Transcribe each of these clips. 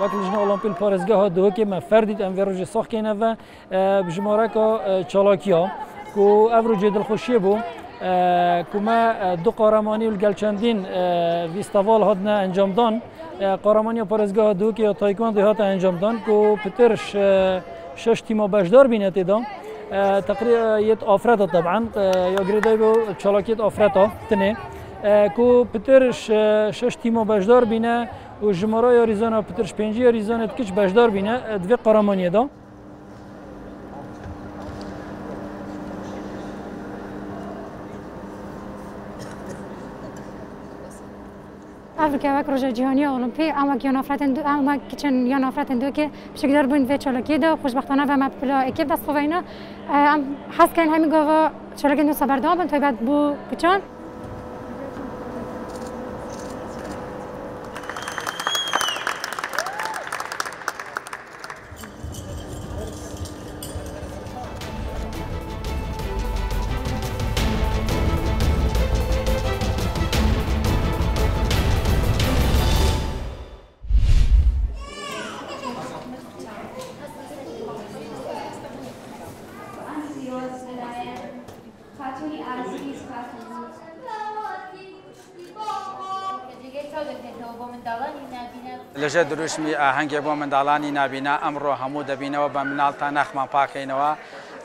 وقت لجنه المپیل پارێزگاها دووەکێ me ferdît em vê rojê saxkêne ve bi jimareka çalakiya ku ev rojê dilxweşiyê bû ku me du qaramanî li gel çendîn vîsteval hatine encamdan qaramaniya parêzgeha dookê ya taekwondo hate encamdan ku pitir şeş tîma beşdar bîne têda تقريبا يت افراد طبعا يا جريدايبو تشالاكيت افراد تني كو بترش شش تيمو بجدار بينا وجمرا يا ريزانا بترش بينجي يا ريزانا تكش بجدار بينا دوي قرمانيه دا Afrika ve proje cihani olimpi ama ki yanafraten ama kiçen yanafraten diyor ki şekiller bun ve çolaki da xoşbaxtana ve mapla ekip dast xovayna am hasken hemi gava çolakin do sabardam ben taybet bu piçan لەژێ دروشمی ئاهەنگێ بۆ منداڵانی نابینا ئەمڕۆ هەموو دەبینەوە بە مناڵتان نەخمان پاکەینەوە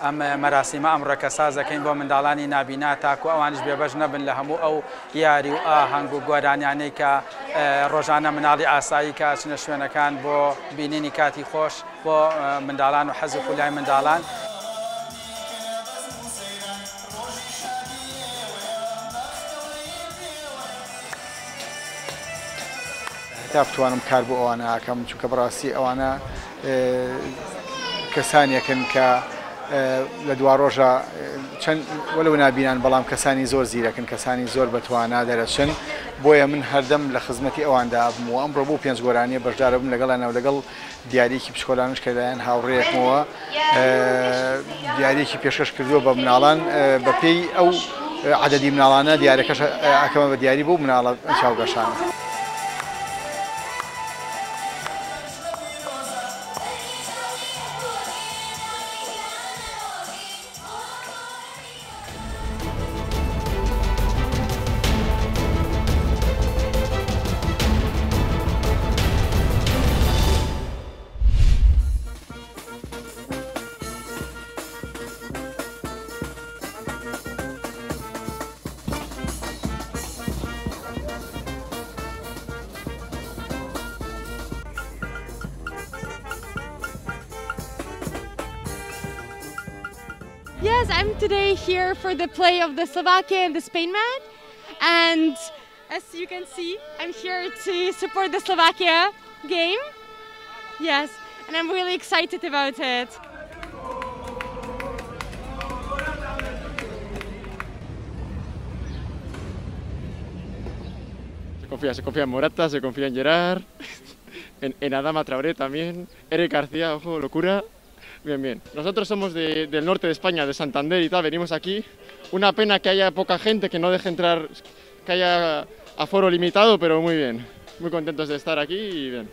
ئەم مەراسیمە ئەمڕۆکە سازەکەین بۆ منداڵانی نابینا تاکو ئەوانش بێبەش نەبن لە هەموو ئەو یاری و ئاهەنگ و گۆرانیانەی کە ڕۆژانە مناڵی ئاسایی کە چنە شوێنەکان بۆ بینینی کاتی خۆش بۆ منداڵان و حەزف و لای منداڵان. تا بتوانم کار بۆ ئەوانە ئاکەم چونکە بەڕاستی ئەوانە کەسانێکن کە لە دوا ڕۆژە چەند وەلو نابینان بەڵام کەسانی زۆر زیرەکن کەسانی زۆر بەتوانە دەرەچن بۆیە من هەردەم لە خزمەتی ئەواندا بم و ئەمڕۆ بۆ پێنج گۆرانیە بەشدارە بم لەگەڵانەوە لەگەڵ دیارێکی پشکۆلانش کەدایان هاوڕێیەکمەوە دیارێکی پێشکەش کردووە بە مناڵان بە پێی ئەو عەدەدی مناڵانە دیارەکەش ئەکەمە بە دیاری بۆ مناڵە چاوگەشانە. Yes, I'm today here for the play of the Slovakia and the Spain match, and as you can see, I'm here to support the Slovakia game. Yes, and I'm really excited about it. Se confía en Morata, se confía en Gerard, en Adama Traoré también, Eric García, ojo, locura. Bien, bien. Nosotros somos del norte de España, de Santander y tal, venimos aquí. Una pena que haya poca gente, que no deje entrar, que haya aforo limitado, pero muy bien. Muy contentos de estar aquí y bien.